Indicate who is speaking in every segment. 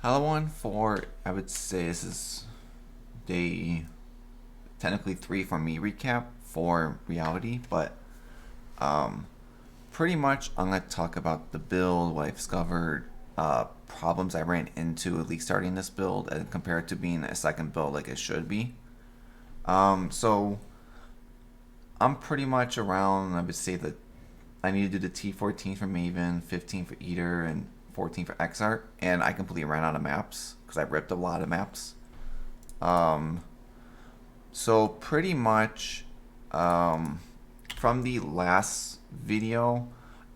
Speaker 1: Hello one for, I would say this is day technically 3 for me recap for reality, but um, pretty much I'm going to talk about the build, what I've discovered, problems I ran into at least starting this build and compared to being a second build like it should be. So I'm pretty much around, I would say that I need to do the T14 for Maven, 15 for Eater, and 14 for Exarch, and I completely ran out of maps because I ripped a lot of maps. Um, so pretty much um, from the last video,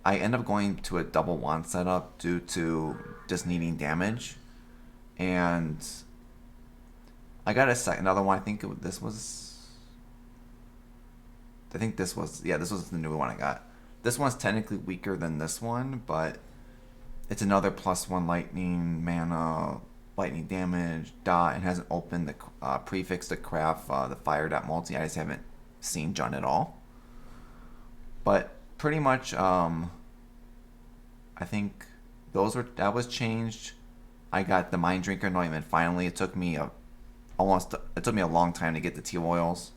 Speaker 1: I end up going to a double wand setup due to just needing damage, and I got another one. This was, this was the new one I got. This one's technically weaker than this one, but it's another +1 lightning mana, lightning damage, dot, and hasn't opened the prefix to craft the fire dot multi. I just haven't seen Jun at all. But pretty much, I think that was changed. I got the Mind Drinker anointment finally. It took me a long time to get the tea oils.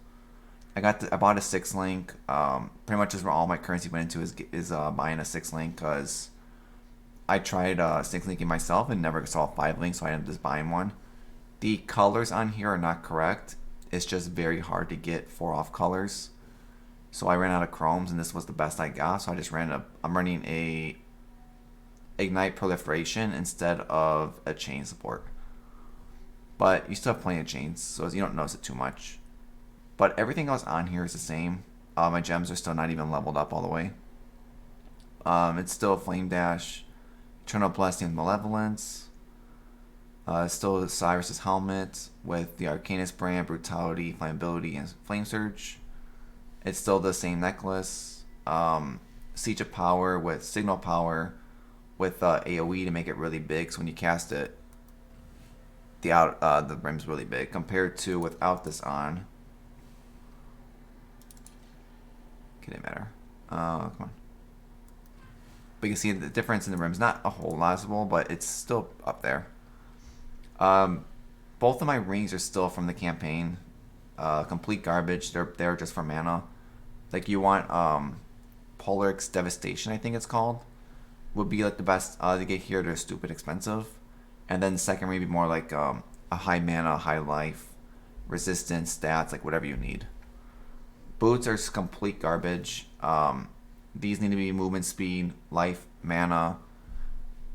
Speaker 1: I bought a 6 link. Pretty much is where all my currency went into is buying a 6 link because I tried 6 linking myself and never saw a 5 link, so I ended up just buying one. The colors on here are not correct. It's just very hard to get 4 off colors. So I ran out of chromes, and this was the best I got. So I just I'm running a ignite proliferation instead of a chain support. But you still have plenty of chains, so you don't notice it too much. But everything else on here is the same. My gems are still not even leveled up all the way. It's still Flame Dash, Eternal Blessing with Malevolence. Still Cyrus's helmet with the Arcanist brand, Brutality, Flammability, and Flame Surge. It's still the same necklace. Siege of Power with Signal Power with AoE to make it really big. So when you cast it, the rim's really big compared to without this on. It didn't matter. Come on. But you can see the difference in the rims. Not a whole noticeable, but it's still up there. Both of my rings are still from the campaign. Complete garbage. They're just for mana. Like you want Polarix Devastation, I think it's called, would be like the best to get here. They're stupid expensive. And then the second ring would be more like a high mana, high life, resistance, stats, like whatever you need. Boots are complete garbage. These need to be movement speed, life, mana,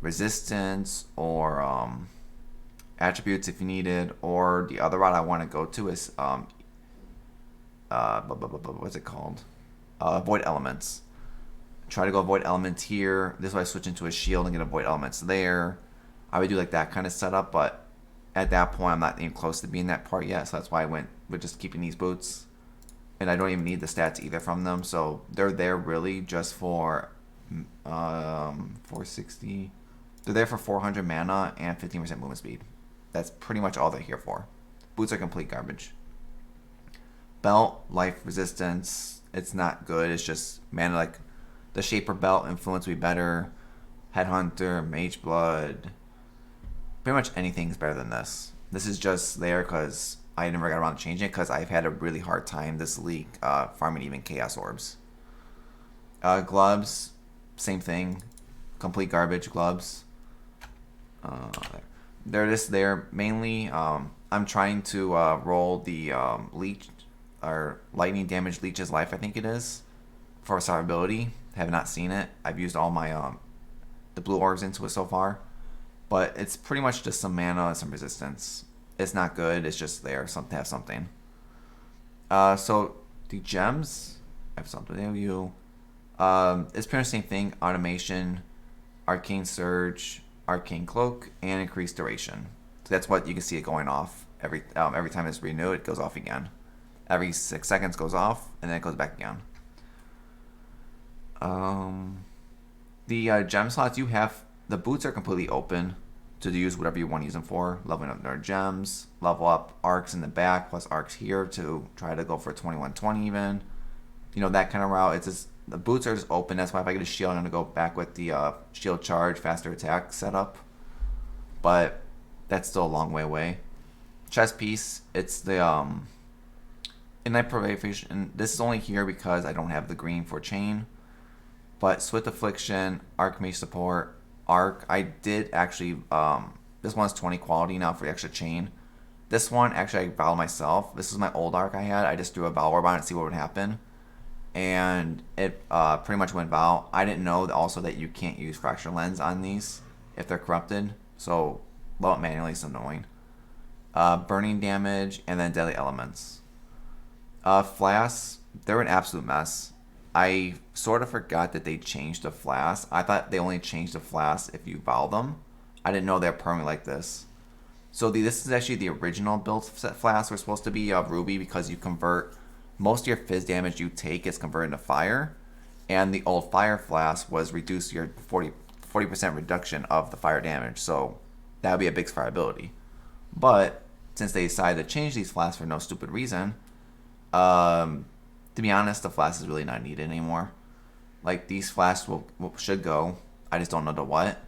Speaker 1: resistance, or attributes if you need it. Or the other route I want to go to is what's it called? Void elements. Try to go void elements here. This way I switch into a shield and get a void elements there. I would do like that kind of setup, but at that point I'm not even close to being that part yet, so that's why I went with just keeping these boots. And I don't even need the stats either from them, so they're there really just for 460. They're there for 400 mana and 15% movement speed. That's pretty much all they're here for. Boots are complete garbage. Belt, life, resistance, it's not good. It's just mana, like the Shaper Belt influence would be better. Headhunter, Mage Blood, pretty much anything is better than this. This is just there because I never got around to changing it because I've had a really hard time this league farming even Chaos Orbs. Gloves, same thing. Complete garbage gloves. They're just there mainly. I'm trying to roll the leech or lightning damage leech's life, I think it is, for survivability. Have not seen it. I've used all my the blue orbs into it so far, but it's pretty much just some mana and some resistance. It's not good. It's just there. Something to have something. So the gems, I have something to you. It's pretty much the same thing. Automation, Arcane Surge, Arcane Cloak, and increased duration. So that's what you can see it going off every time it's renewed. It goes off again. Every 6 seconds goes off, and then it goes back again. The gem slots you have, the boots are completely open to use whatever you want to use them for. Leveling up their gems, level up arcs in the back plus arcs here to try to go for 2120 even. You know, that kind of route. It's just the boots are just open. That's why if I get a shield, I'm gonna go back with the shield charge, faster attack setup. But that's still a long way away. Chest piece, it's the Innight Proliferation, and this is only here because I don't have the green for chain. But Swift Affliction, Archmage support, Arc. I did actually this one's 20 quality now for the extra chain. This one actually I battled myself. This is my old Arc I had. I just threw a Val Orb on it to see what would happen. And it pretty much went Val. I didn't know also that you can't use Fracture Lens on these if they're corrupted. So load it manually is annoying. Burning damage and then Deadly Elements. Flasks, they're an absolute mess. I sort of forgot that they changed the Flasks. I thought they only changed the Flasks if you Val them. I didn't know they're permanently like this. So this is actually the original build set Flasks. Were supposed to be Ruby because you convert most of your Fizz damage you take is converted into fire, and the old Fire Flask was reduced to your 40% reduction of the fire damage. So that would be a big fire ability. But since they decided to change these Flasks for no stupid reason, to be honest, the Flask is really not needed anymore. Like, these Flasks should go. I just don't know to what.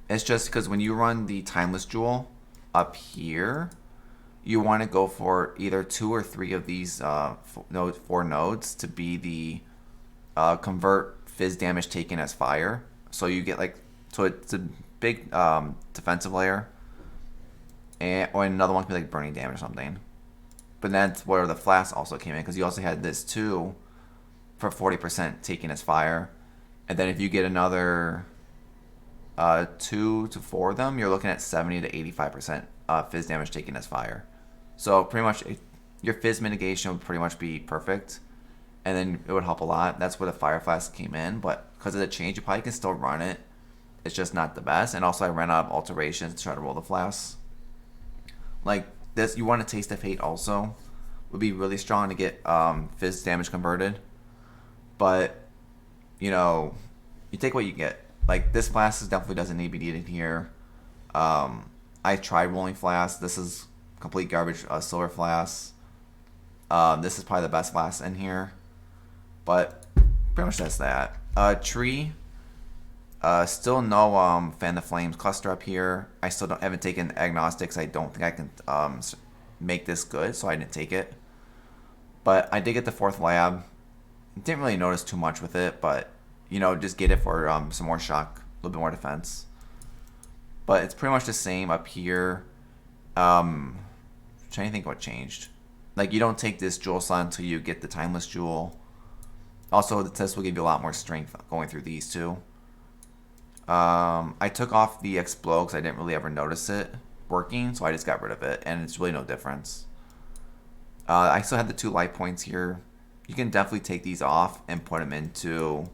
Speaker 1: It's just because when you run the Timeless Jewel up here, you want to go for either 2 or 3 of these 4 nodes to be the convert Fizz damage taken as fire. So you get so it's a big defensive layer, or another one can be like burning damage or something. But that's where the Flask also came in, because you also had this too for 40% taken as fire. And then if you get another 2 to 4 of them, you're looking at 70 to 85% Fizz damage taken as fire. So pretty much your Fizz mitigation would pretty much be perfect, and then it would help a lot. That's where the Fire Flask came in, but because of the change, you probably can still run it. It's just not the best. And also I ran out of alterations to try to roll the Flasks. Like this, you want to Taste of Fate also. Would be really strong to get Fizz damage converted. But, you take what you get. Like, this Flask definitely doesn't need to be needed here. I tried rolling Flask. This is complete garbage. Silver Flask. This is probably the best Flask in here. But pretty much that's that. Tree. Still no Fan the Flames cluster up here. I still haven't taken Agnostics. I don't think I can make this good, so I didn't take it. But I did get the 4th lab. Didn't really notice too much with it, but just get it for some more shock, a little bit more defense. But it's pretty much the same up here. Trying to think what changed. Like, you don't take this Jewel Slot until you get the Timeless Jewel. Also, the test will give you a lot more strength going through these two. I took off the Explode because I didn't really ever notice it working, so I just got rid of it, and it's really no difference. I still have the 2 life points here. You can definitely take these off and put them into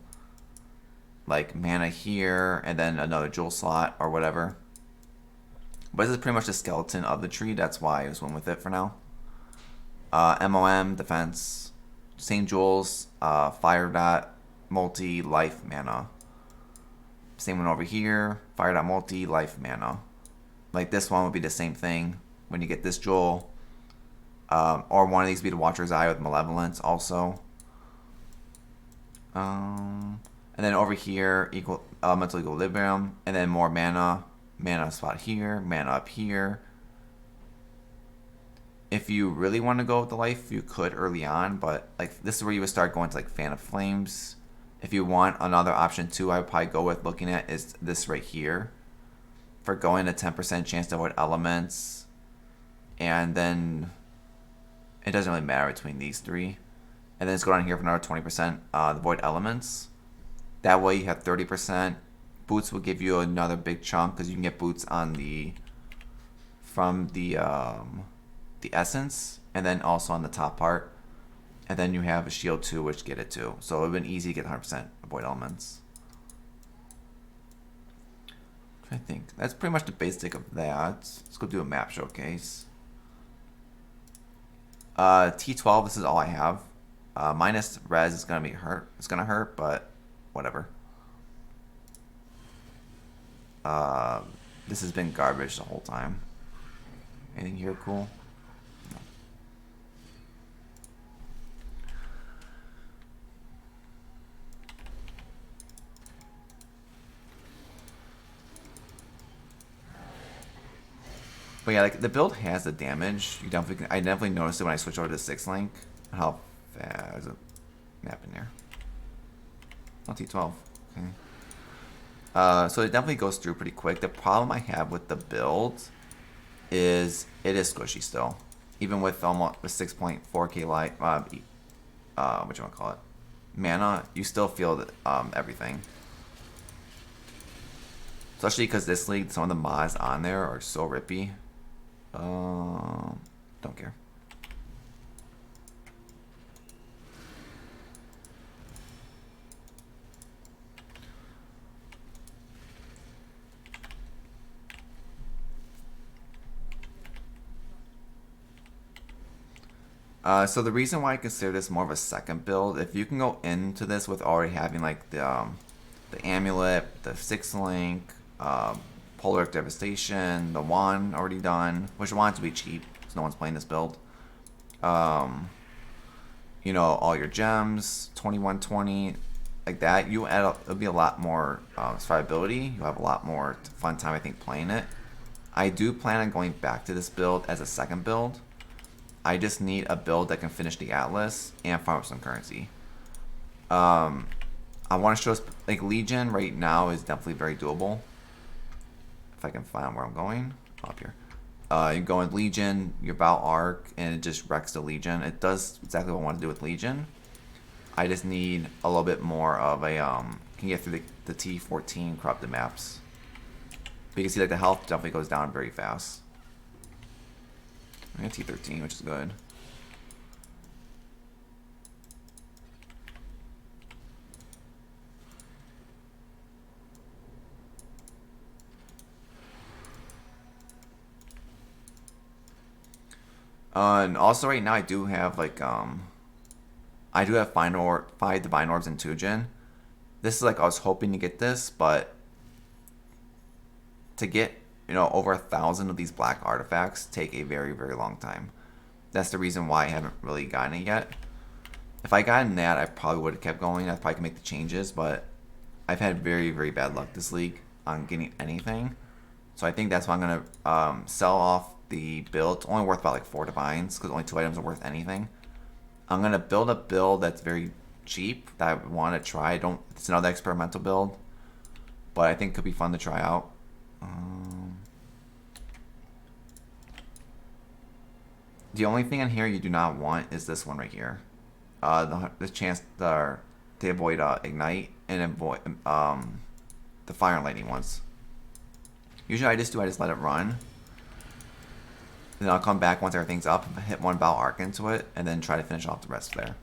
Speaker 1: like mana here, and then another Jewel Slot or whatever. But this is pretty much the skeleton of the tree. That's why I just went with it for now. MOM, defense, same jewels, fire dot, multi, life, mana. Same one over here, fire dot, multi, life, mana. Like, this one would be the same thing when you get this jewel. Or one of these would be the Watcher's Eye with Malevolence also. And then over here, Elemental Equilibrium, and then more mana. Mana spot here, mana up here. If you really want to go with the life, you could early on, but like, this is where you would start going to like Fan of Flames. If you want another option too, I would probably go with looking at is this right here. For going a 10% chance to avoid elements. And then it doesn't really matter between these 3. And then let's go down here for another 20%, the void elements. That way you have 30%. Boots will give you another big chunk because you can get boots on from the essence, and then also on the top part. And then you have a shield too, which get it too. So it would have been easy to get 100% avoid elements. I think that's pretty much the basic of that. Let's go do a map showcase. T12, this is all I have. Minus res is gonna be hurt. It's gonna hurt, but whatever. This has been garbage the whole time. Anything here cool? No. But yeah, like the build has the damage. You definitely I definitely noticed it when I switched over to 6 link. How fast is it mapping there? Oh, T12. Okay. So it definitely goes through pretty quick. The problem I have with the build is it is squishy still, even with almost 6.4k light. What you want to call it? Mana. You still feel that, everything. Especially because this league, some of the mods on there are so rippy. Don't care. So the reason why I consider this more of a second build, if you can go into this with already having like the amulet, the 6 link, polar devastation, the wand already done, which I want it to be cheap, because no one's playing this build. You know, all your gems, 2120, like that. You add up, it'll be a lot more survivability. You'll have a lot more fun time, I think, playing it. I do plan on going back to this build as a second build. I just need a build that can finish the Atlas and farm up some currency. I want to show us, like, Legion right now is definitely very doable. If I can find where I'm going. Up here. You go in Legion, your bow arc, and it just wrecks the Legion. It does exactly what I want to do with Legion. I just need a little bit more of a, can get through the T14 corrupted maps. But you can see, like, the health definitely goes down very fast. I got T13, which is good. And also right now I do have like I do have 5 divine orbs in Tujin. This is like I was hoping to get this, but to get, you know, over 1,000 of these black artifacts take a very, very long time. That's the reason why I haven't really gotten it yet. If I gotten that, I probably would have kept going. I probably could make the changes, but I've had very, very bad luck this league on getting anything. So I think that's why I'm gonna sell off the build. It's only worth about like 4 divines because only 2 items are worth anything. I'm gonna build a build that's very cheap that I want to try. It's another experimental build, but I think it could be fun to try out. The only thing in here you do not want is this one right here. The chance to avoid ignite and avoid the fire and lightning ones. Usually I just let it run. Then I'll come back once everything's up, hit one bow arc into it, and then try to finish off the rest there.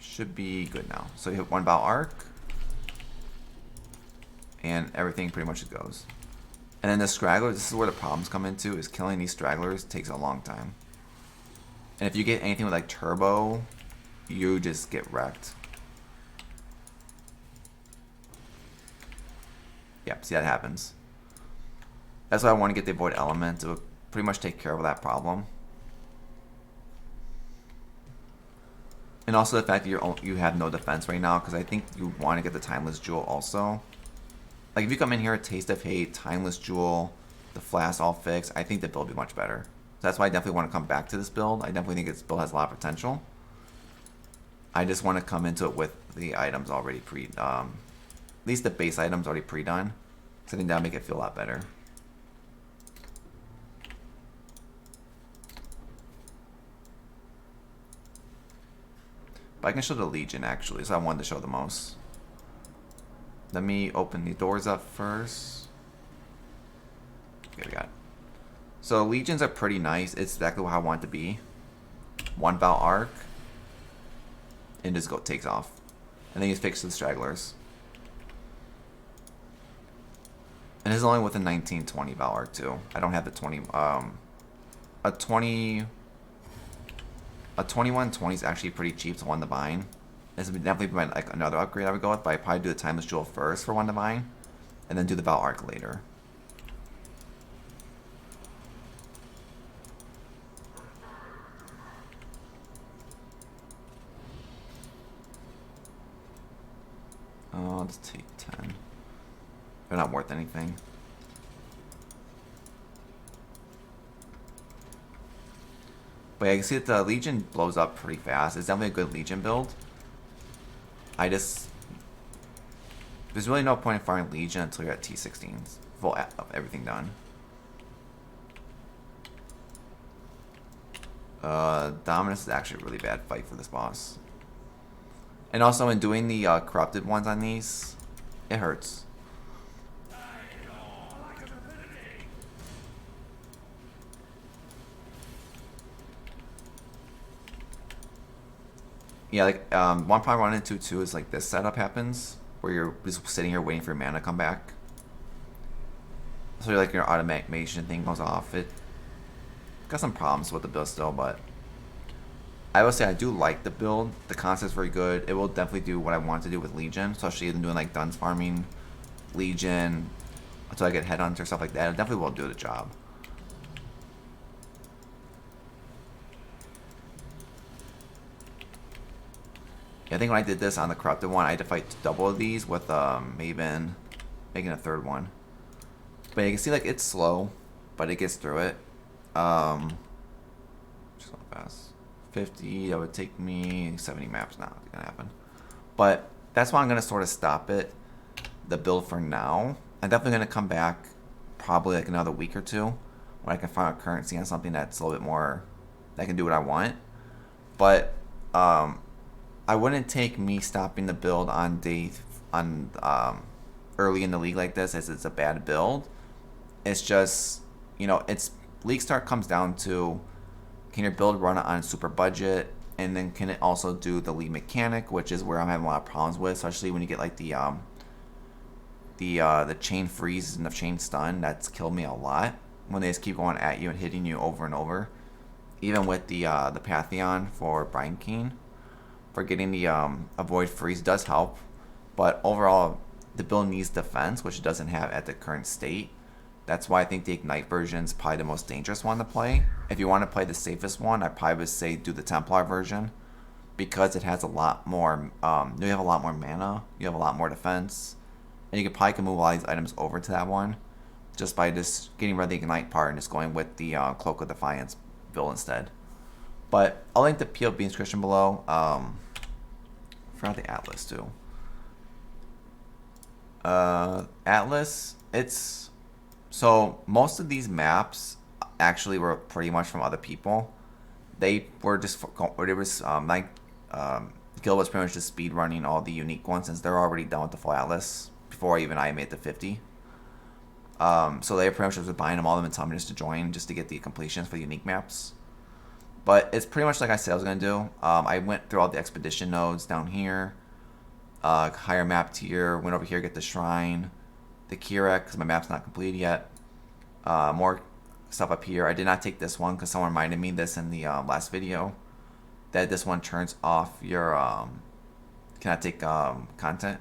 Speaker 1: Should be good now. So you hit one bow arc, and everything pretty much goes. And then the stragglers, this is where the problems come into, is killing these stragglers takes a long time. And if you get anything with like turbo, you just get wrecked. Yep, see that happens. That's why I want to get the void element. It will pretty much take care of that problem. And also the fact that you have no defense right now, because I think you want to get the timeless jewel also. Like if you come in here, Taste of Hate, timeless jewel, the Flasks all fixed, I think the build will be much better. So that's why I definitely want to come back to this build. I definitely think this build has a lot of potential. I just want to come into it with the items already at least the base items already pre-done. So I think that'll make it feel a lot better. But I can show the Legion actually, so I wanted to show the most. Let me open the doors up first. Okay, we got it. So Legions are pretty nice. It's exactly how I want it to be. One bow arc. And just takes off. And then you fix the stragglers. And it's only with a 1920 bow arc too. I don't have the 20 a 2120 is actually pretty cheap to 1 divine. This would definitely be like another upgrade I would go with, but I'd probably do the timeless jewel first for 1 divine, and then do the bow arc later. Oh, I'll just take 10. They're not worth anything. But yeah, you can see that the Legion blows up pretty fast. It's definitely a good Legion build. There's really no point in farming Legion until you're at T16s. Full of everything done. Dominus is actually a really bad fight for this boss. And also in doing the corrupted ones on these, it hurts. Yeah, like one problem I run into too is like this setup happens where you're just sitting here waiting for your mana to come back. So like your automation thing goes off. It got some problems with the build still, but I will say I do like the build. The concept's very good. It will definitely do what I want to do with Legion, especially even doing like Duns farming, Legion, until I get Headhunter or stuff like that. It definitely will do the job. Yeah, I think when I did this on the corrupted one, I had to fight double of these with Maven, making a third one. But you can see like it's slow, but it gets through it. Just not fast. 50, that would take me 70 maps now. It's gonna happen. But that's why I'm gonna sort of stop it, the build for now. I'm definitely gonna come back probably like another week or two when I can find a currency on something that's a little bit more that can do what I want. But I wouldn't take me stopping the build on early in the league like this as it's a bad build. It's just, you know, it's league start comes down to, can your build run on super budget, and then can it also do the league mechanic, which is where I'm having a lot of problems with, especially when you get like the chain freeze and the chain stun. That's killed me a lot when they just keep going at you and hitting you over and over. Even with the Pantheon for Brian King, for getting the avoid freeze does help, but overall the build needs defense, which it doesn't have at the current state. That's why I think the Ignite version is probably the most dangerous one to play. If you want to play the safest one, I probably would say do the Templar version, because it has a lot more. You have a lot more mana, you have a lot more defense, and you can probably move a lot of these items over to that one, just by just getting rid of the Ignite part and just going with the Cloak of Defiance build instead. But I'll link the POE description below. Forgot the Atlas too. Atlas, it's so most of these maps actually were pretty much from other people. They were just it was Gil was pretty much just speed running all the unique ones since they're already done with the full Atlas before even I made the 50. So they pretty much just buying them all them and telling me just to join just to get the completions for the unique maps. But it's pretty much like I said I was going to do. I went through all the expedition nodes down here. Higher map tier. Went over here, get the shrine. The Kirek, because my map's not completed yet. More stuff up here. I did not take this one because someone reminded me this in the last video. That this one turns off your... cannot take content.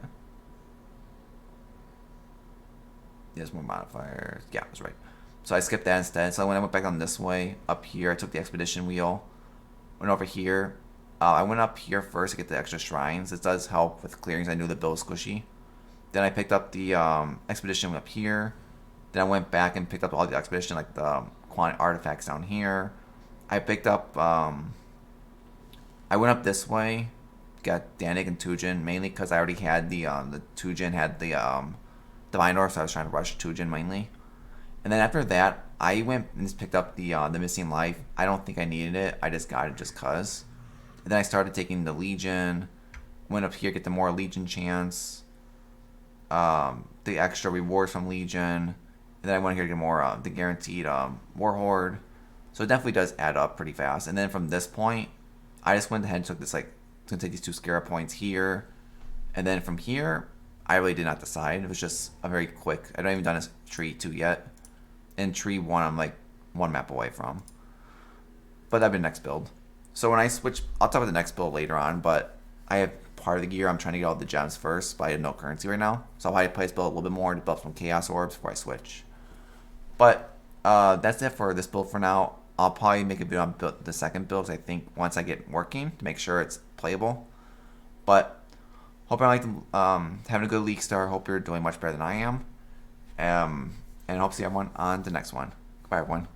Speaker 1: There's more modifiers. Yeah, that's right. So I skipped that instead. So when I went back on this way, up here, I took the expedition wheel. Went over here. I went up here first to get the extra shrines. This does help with clearings. I knew the build was squishy. Then I picked up the expedition up here. Then I went back and picked up all the expedition, like the quant artifacts down here. I picked up... I went up this way. Got Danik and Tujin, mainly because I already had the Tujin had the Divine Door, so I was trying to rush Tujin mainly. And then after that, I went and just picked up the Missing Life. I don't think I needed it. I just got it just cause. And then I started taking the Legion. Went up here, get the more Legion chance. The extra rewards from Legion. And then I went here to get more the guaranteed Warhorde. So it definitely does add up pretty fast. And then from this point, I just went ahead and took this like to take these 2 Scarab points here. And then from here, I really did not decide. It was just a very quick. I don't even done this tree 2 yet. And tree 1, I'm like 1 map away from. But that'd be the next build. So when I switch, I'll talk about the next build later on. But I have part of the gear. I'm trying to get all the gems first, but I have no currency right now. So I'll probably play this build a little bit more to build some Chaos Orbs before I switch. But that's it for this build for now. I'll probably make a video on the second build, I think, once I get working to make sure it's playable. But Hope I like having a good league star. Hope you're doing much better than I am. And hope to see everyone on the next one. Bye, everyone.